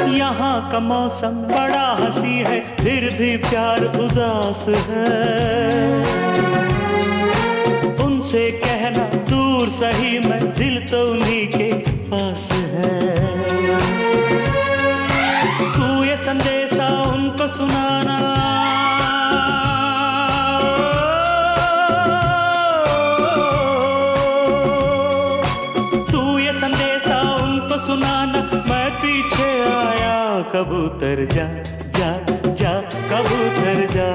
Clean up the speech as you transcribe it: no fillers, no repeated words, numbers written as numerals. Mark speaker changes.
Speaker 1: यहाँ का मौसम बड़ा हंसी है, फिर भी प्यार उदास है। उनसे कहना दूर सही, मैं दिल तो उन्हीं के पास है। तू ये संदेशा उनको सुनाना, तू ये संदेशा उनको सुनाना, मैं पीछे आया। कबूतर जा जा जा, कबूतर जा